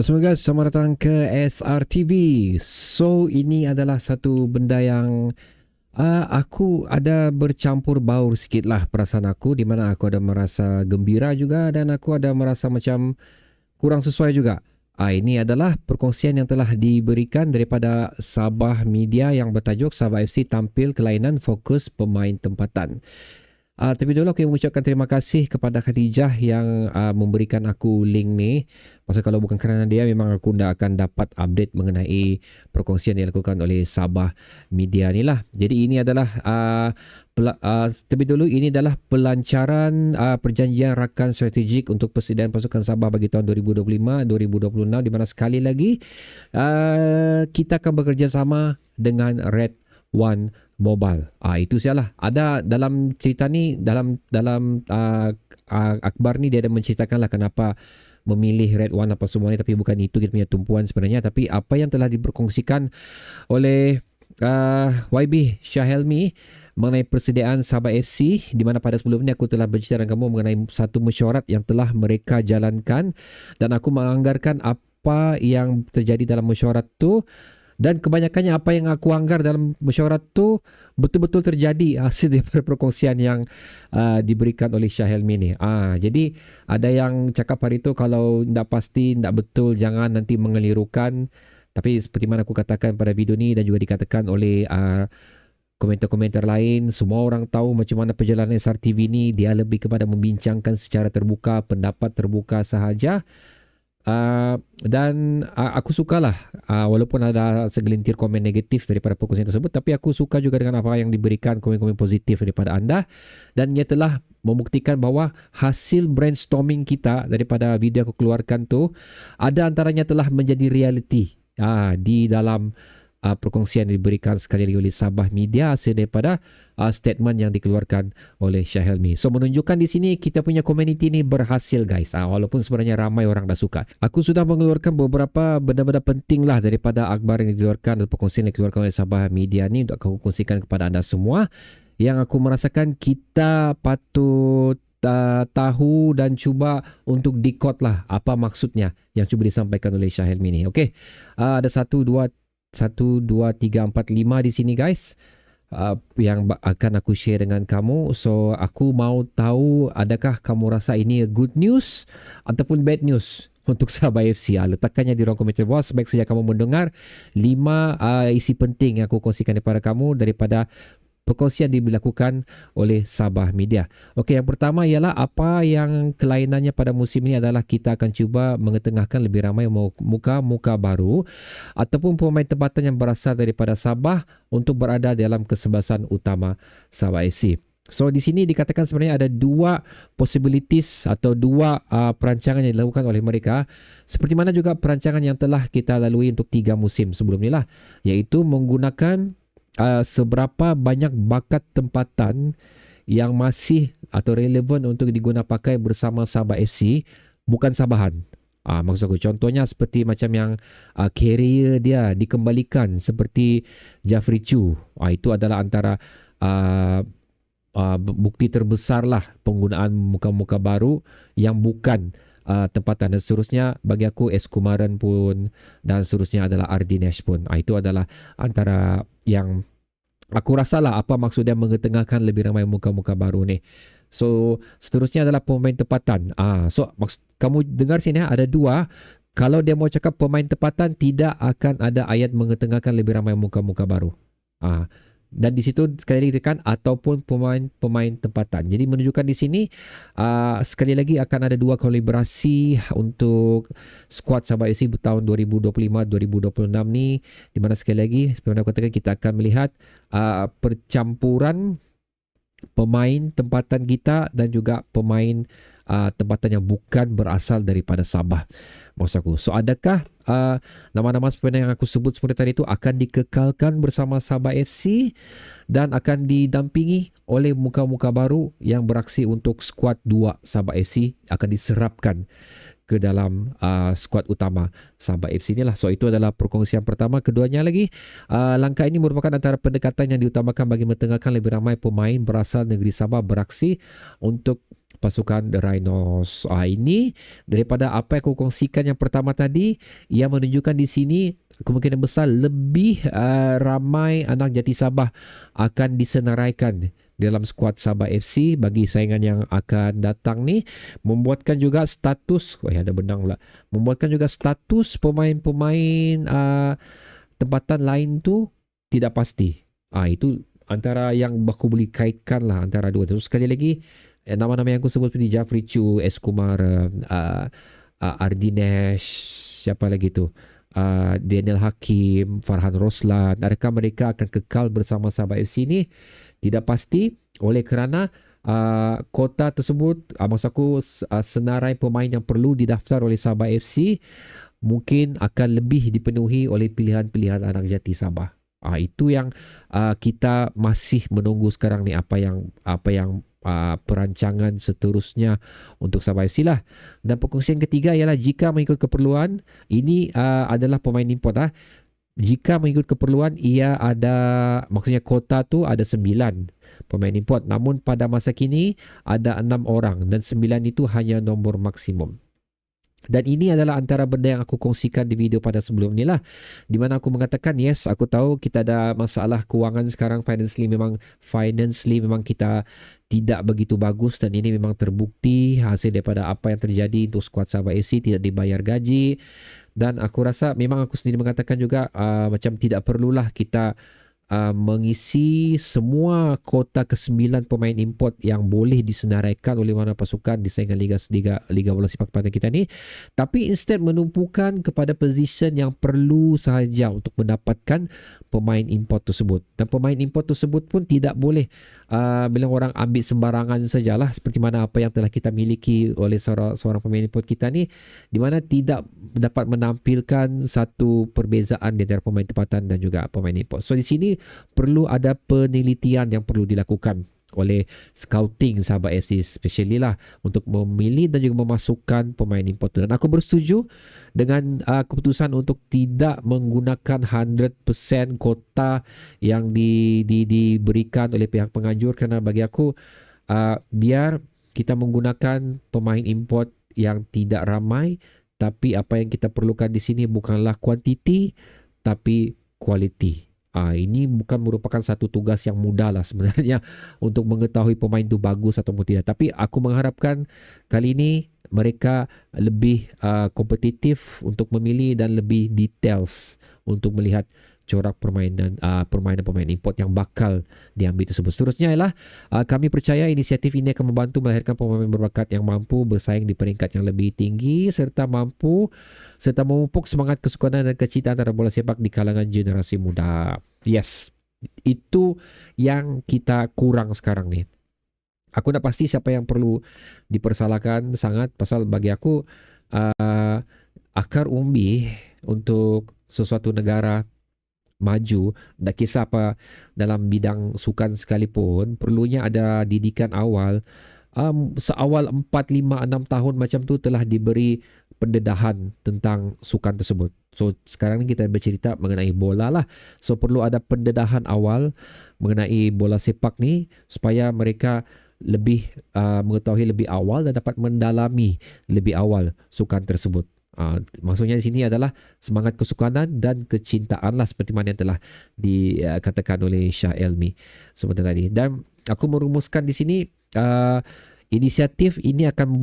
Semoga selamat datang ke SRTV. So, ini adalah satu benda yang aku ada bercampur baur sikit lah perasaan aku, di mana aku ada merasa gembira juga dan aku ada merasa macam kurang sesuai juga. Ini adalah perkongsian yang telah diberikan daripada Sabah Media yang bertajuk Sabah FC tampil kelainan fokus pemain tempatan. Tapi dulu aku mengucapkan terima kasih kepada Khadijah yang memberikan aku link ni. Pasal kalau bukan kerana dia, memang aku tidak akan dapat update mengenai perkongsian yang dilakukan oleh Sabah Media ni lah. Jadi ini adalah terlebih dulu ini adalah pelancaran perjanjian rakan strategik untuk persediaan pasukan Sabah bagi tahun 2025-2026, di mana sekali lagi kita akan bekerjasama dengan Red One Mobile. Itu sialah. Ada dalam cerita ni, dalam akhbar ni dia ada menceritakanlah kenapa memilih Red One apa semua ni, tapi bukan itu kita punya tumpuan sebenarnya. Tapi apa yang telah diperkongsikan oleh YB Syahelmi mengenai persediaan Sabah FC, di mana pada sebelum ni aku telah bercerita dengan kamu mengenai satu mesyuarat yang telah mereka jalankan, dan aku menganggarkan apa yang terjadi dalam mesyuarat tu, dan kebanyakannya apa yang aku anggar dalam mesyuarat tu betul-betul terjadi hasil daripada perkongsian yang diberikan oleh Syah Helmi ni. Jadi ada yang cakap hari tu kalau tidak pasti, tidak betul, jangan nanti mengelirukan. Tapi seperti mana aku katakan pada video ni dan juga dikatakan oleh komentar-komentar lain, semua orang tahu macam mana perjalanan SRTV ni. Dia lebih kepada membincangkan secara terbuka, pendapat terbuka sahaja. Dan aku sukalah walaupun ada segelintir komen negatif daripada perkongsian tersebut, tapi aku suka juga dengan apa yang diberikan komen-komen positif daripada anda, dan ia telah membuktikan bahawa hasil brainstorming kita daripada video aku keluarkan tu, ada antaranya telah menjadi realiti di dalam perkongsian yang diberikan sekali lagi oleh Sabah Media hasil daripada statement yang dikeluarkan oleh Syah Helmi. So menunjukkan di sini kita punya community ni berhasil guys, walaupun sebenarnya ramai orang dah suka. Aku sudah mengeluarkan beberapa benda-benda penting lah daripada akhbar yang dikeluarkan dan perkongsian yang dikeluarkan oleh Sabah Media ni untuk aku kongsikan kepada anda semua, yang aku merasakan kita patut tahu dan cuba untuk decode lah apa maksudnya yang cuba disampaikan oleh Syah Helmi ni. Okay, ada 1, 2, 3, 4, 5 di sini guys, yang akan aku share dengan kamu. So aku mau tahu, adakah kamu rasa ini good news ataupun bad news untuk Sabah FC? Letakkannya di ruang komentar bawah. Sebaik saja kamu mendengar 5 isi penting yang aku kongsikan kepada kamu daripada perkongsian dilakukan oleh Sabah Media. Okey, yang pertama ialah apa yang kelainannya pada musim ini adalah kita akan cuba mengetengahkan lebih ramai muka-muka baru ataupun pemain tempatan yang berasal daripada Sabah untuk berada dalam kesebelasan utama Sabah FC. So di sini dikatakan sebenarnya ada 2 possibilities atau 2 perancangan yang dilakukan oleh mereka, seperti mana juga perancangan yang telah kita lalui untuk 3 musim sebelum ni lah, iaitu menggunakan seberapa banyak bakat tempatan yang masih atau relevan untuk diguna pakai bersama Sabah FC, bukan Sabahan. Maksud aku contohnya seperti macam yang career dia dikembalikan seperti Jafri Chu. Itu adalah antara bukti terbesar lah penggunaan muka-muka baru yang bukan tempatan. Dan seterusnya bagi aku S. Kumaran pun, dan seterusnya adalah Ardinesh pun. Itu adalah antara yang aku rasalah apa maksud dia mengetengahkan lebih ramai muka-muka baru ni. So seterusnya adalah pemain tempatan. So kamu dengar sini ada 2. Kalau dia mau cakap pemain tempatan, tidak akan ada ayat mengetengahkan lebih ramai muka-muka baru. Dan di situ sekali lagi tekan ataupun pemain tempatan. Jadi menunjukkan di sini sekali lagi akan ada 2 kolaborasi untuk skuad Sabah FC tahun 2025-2026 ni, di mana sekali lagi seperti mana aku katakan, kita akan melihat percampuran pemain tempatan kita dan juga pemain tempatan yang bukan berasal daripada Sabah. Maksud aku, so adakah nama-nama sebenarnya yang aku sebut seperti tadi itu akan dikekalkan bersama Sabah FC dan akan didampingi oleh muka-muka baru yang beraksi untuk skuad 2 Sabah FC, akan diserapkan ke dalam skuad utama Sabah FC inilah. So itu adalah perkongsian pertama. Keduanya lagi, langkah ini merupakan antara pendekatan yang diutamakan bagi mentengahkan lebih ramai pemain berasal negeri Sabah beraksi untuk pasukan The Rhinos. Ini daripada apa yang aku kongsikan yang pertama tadi, ia menunjukkan di sini kemungkinan besar lebih ramai anak Jati Sabah akan disenaraikan dalam skuad Sabah FC bagi saingan yang akan datang ni, membuatkan juga status, ada benang pula, membuatkan juga status pemain-pemain tempatan lain tu tidak pasti. Itu antara yang aku boleh kaitkan lah antara dua tu. Sekali lagi, nama-nama yang aku sebut seperti Jafri Chu, S. Kumar, Ardinesh, siapa lagi tu? Daniel Hakim, Farhan Roslan, adakah mereka akan kekal bersama Sabah FC ni? Tidak pasti, oleh kerana kota tersebut, maksud aku senarai pemain yang perlu didaftar oleh Sabah FC mungkin akan lebih dipenuhi oleh pilihan-pilihan anak Jati Sabah. Itu yang kita masih menunggu sekarang ni, apa yang perancangan seterusnya untuk Sabah FC lah. Dan perkongsian ketiga ialah jika mengikut keperluan, ini adalah pemain import. Jika mengikut keperluan, ia ada, maksudnya kota tu ada 9 pemain import. Namun pada masa kini ada 6 orang dan 9 itu hanya nombor maksimum. Dan ini adalah antara benda yang aku kongsikan di video pada sebelum ni lah, di mana aku mengatakan yes, aku tahu kita ada masalah kewangan sekarang, financially memang kita tidak begitu bagus, dan ini memang terbukti hasil daripada apa yang terjadi untuk skuad Sabah FC, tidak dibayar gaji. Dan aku rasa memang aku sendiri mengatakan juga macam tidak perlulah kita mengisi semua kota ke-9 pemain import yang boleh disenaraikan oleh mana pasukan di saingan Liga Bola Sepak Tempatan kita ni, tapi instead menumpukan kepada position yang perlu sahaja untuk mendapatkan pemain import tersebut. Dan pemain import tersebut pun tidak boleh bilang orang ambil sembarangan sajalah, seperti mana apa yang telah kita miliki oleh seorang pemain import kita ni, di mana tidak dapat menampilkan satu perbezaan di antara pemain tempatan dan juga pemain import. So di sini perlu ada penelitian yang perlu dilakukan oleh scouting Sabah FC especially lah, untuk memilih dan juga memasukkan pemain import. Dan aku bersetuju dengan keputusan untuk tidak menggunakan 100% kota yang diberikan oleh pihak penganjur, kerana bagi aku biar kita menggunakan pemain import yang tidak ramai, tapi apa yang kita perlukan di sini bukanlah kuantiti tapi kualiti. Ini bukan merupakan satu tugas yang mudah lah sebenarnya untuk mengetahui pemain itu bagus ataupun tidak. Tapi aku mengharapkan kali ini mereka lebih kompetitif untuk memilih dan lebih details untuk melihat corak permainan pemain import yang bakal diambil tersebut. Seterusnya ialah kami percaya inisiatif ini akan membantu melahirkan pemain berbakat yang mampu bersaing di peringkat yang lebih tinggi serta memupuk semangat kesukaran dan kecintaan terhadap bola sepak di kalangan generasi muda. Yes, itu yang kita kurang sekarang ni. Aku nak pasti siapa yang perlu dipersalahkan sangat, pasal bagi aku akar umbi untuk sesuatu negara maju, tak kisah apa dalam bidang sukan sekalipun, perlunya ada didikan awal. Seawal 4, 5, 6 tahun macam tu telah diberi pendedahan tentang sukan tersebut. So sekarang ni kita bercerita mengenai bola lah. So perlu ada pendedahan awal mengenai bola sepak ni supaya mereka lebih mengetahui lebih awal dan dapat mendalami lebih awal sukan tersebut. Maksudnya di sini adalah semangat kesukanan dan kecintaan lah, seperti mana yang telah dikatakan oleh Shah Elmi sebentar tadi. Dan aku merumuskan di sini inisiatif ini akan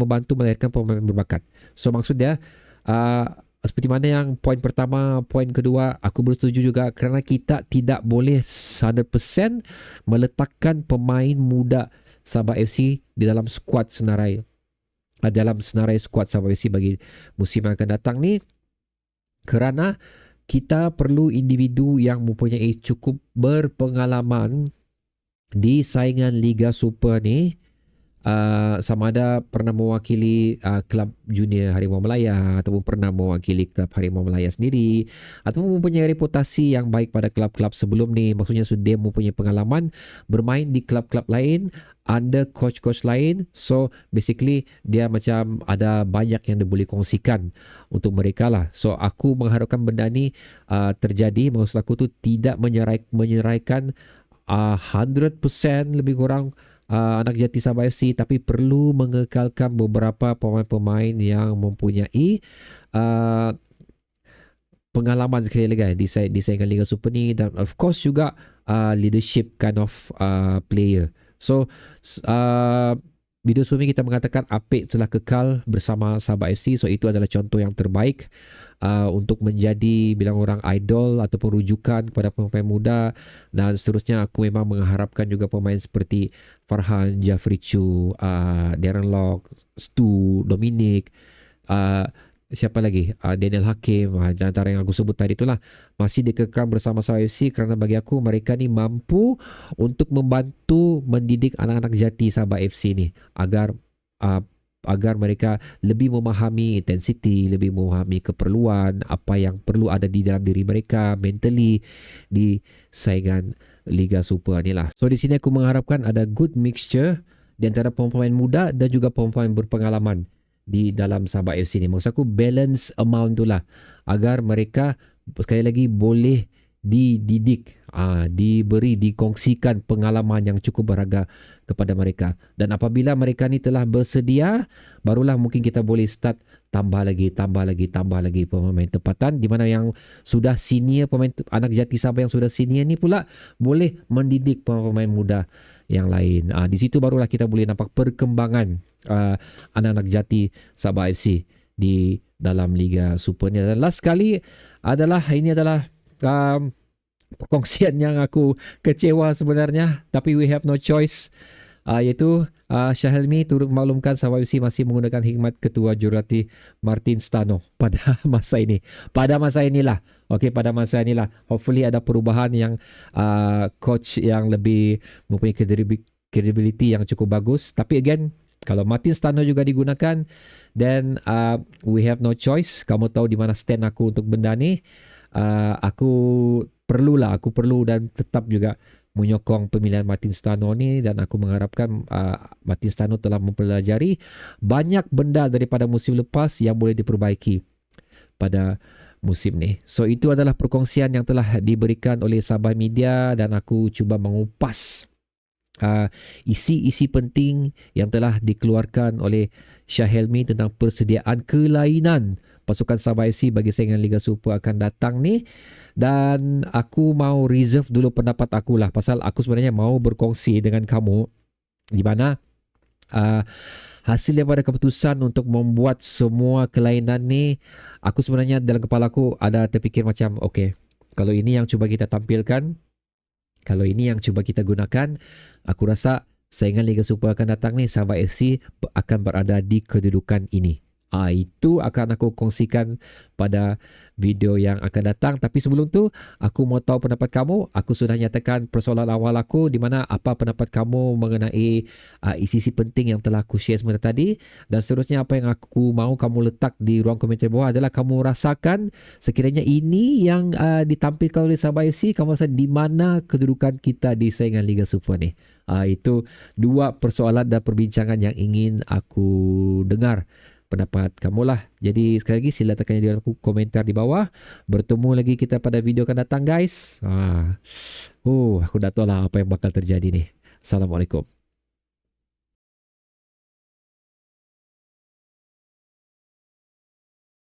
membantu melahirkan pemain berbakat. So maksudnya seperti mana yang poin pertama, poin kedua aku bersetuju juga, kerana kita tidak boleh 100% meletakkan pemain muda Sabah FC di dalam skuad senarai skuad Sabah FC bagi musim yang akan datang ni, kerana kita perlu individu yang mempunyai cukup berpengalaman di saingan Liga Super ni, sama ada pernah mewakili klub junior Harimau Melaya ataupun pernah mewakili klub Harimau Melaya sendiri, ataupun mempunyai reputasi yang baik pada klub-klub sebelum ni. Maksudnya dia mempunyai pengalaman bermain di klub-klub lain under coach-coach lain. So basically dia macam ada banyak yang dia boleh kongsikan untuk mereka lah. So aku mengharapkan benda ni terjadi. Maksud aku tu tidak menyeraikan 100% lebih kurang anak jati Sabah FC, tapi perlu mengekalkan beberapa pemain-pemain yang mempunyai uh, pengalaman sekali lagi kan di saingan Liga Super ni, dan of course juga leadership kind of player. So video sebelum ini kita mengatakan Apik telah kekal bersama Sabah FC, so itu adalah contoh yang terbaik untuk menjadi bilang orang idol ataupun rujukan kepada pemain muda. Dan seterusnya aku memang mengharapkan juga pemain seperti Farhan, Jafri Chu, Darren Lock, Stu, Dominic, siapa lagi, Daniel Hakim, antara yang aku sebut tadi itulah masih dikekang bersama Sabah FC, kerana bagi aku mereka ni mampu untuk membantu mendidik anak-anak jati Sabah FC ni agar mereka lebih memahami intensity, lebih memahami keperluan apa yang perlu ada di dalam diri mereka mentally di saingan Liga Super ni lah. So di sini aku mengharapkan ada good mixture di antara pemain muda dan juga pemain berpengalaman di dalam Sabah FC ni. Maksud aku balance amount tu lah, agar mereka sekali lagi boleh dididik, dikongsikan pengalaman yang cukup berharga kepada mereka. Dan apabila mereka ni telah bersedia, barulah mungkin kita boleh start tambah lagi pemain tempatan, di mana yang sudah senior, pemain anak jati Sabah yang sudah senior ni pula boleh mendidik pemain muda yang lain. Di situ barulah kita boleh nampak perkembangan anak-anak jati Sabah FC di dalam Liga Super ni. Dan last sekali ini adalah perkongsian yang aku kecewa sebenarnya, tapi we have no choice, iaitu Shah Helmi turut maklumkan Sabah FC masih menggunakan hikmat ketua jurulatih Martin Stano pada masa inilah. Pada masa inilah hopefully ada perubahan yang coach yang lebih mempunyai credibility yang cukup bagus. Tapi again, kalau Martin Stano juga digunakan, then we have no choice. Kamu tahu di mana stand aku untuk benda ni. Aku perlu dan tetap juga menyokong pemilihan Martin Stano ni, dan aku mengharapkan Martin Stano telah mempelajari banyak benda daripada musim lepas yang boleh diperbaiki pada musim ni. So itu adalah perkongsian yang telah diberikan oleh Sabah Media, dan aku cuba mengupas isi-isi penting yang telah dikeluarkan oleh Shah Helmi tentang persediaan kelainan pasukan Sabah FC bagi saingan Liga Super akan datang ni. Dan aku mau reserve dulu pendapat aku lah, pasal aku sebenarnya mau berkongsi dengan kamu di mana hasil daripada keputusan untuk membuat semua kelainan ni. Aku sebenarnya dalam kepala aku ada terfikir macam, okay, kalau ini yang cuba kita tampilkan, kalau ini yang cuba kita gunakan, aku rasa saingan Liga Super akan datang ni, Sabah FC akan berada di kedudukan ini. Itu akan aku kongsikan pada video yang akan datang. Tapi sebelum tu, aku mau tahu pendapat kamu. Aku sudah nyatakan persoalan awal aku, di mana apa pendapat kamu mengenai isi-isi penting yang telah aku share sebentar tadi. Dan seterusnya, apa yang aku mahu kamu letak di ruang komentar bawah adalah kamu rasakan sekiranya ini yang ditampilkan oleh Sabah FC, kamu rasa di mana kedudukan kita di saingan Liga Super ni. Itu dua persoalan dan perbincangan yang ingin aku dengar pendapat kamu lah. Jadi sekali lagi sila tekan di komentar di bawah. Bertemu lagi kita pada video akan datang guys. Aku dah tahu lah apa yang bakal terjadi ni. Assalamualaikum.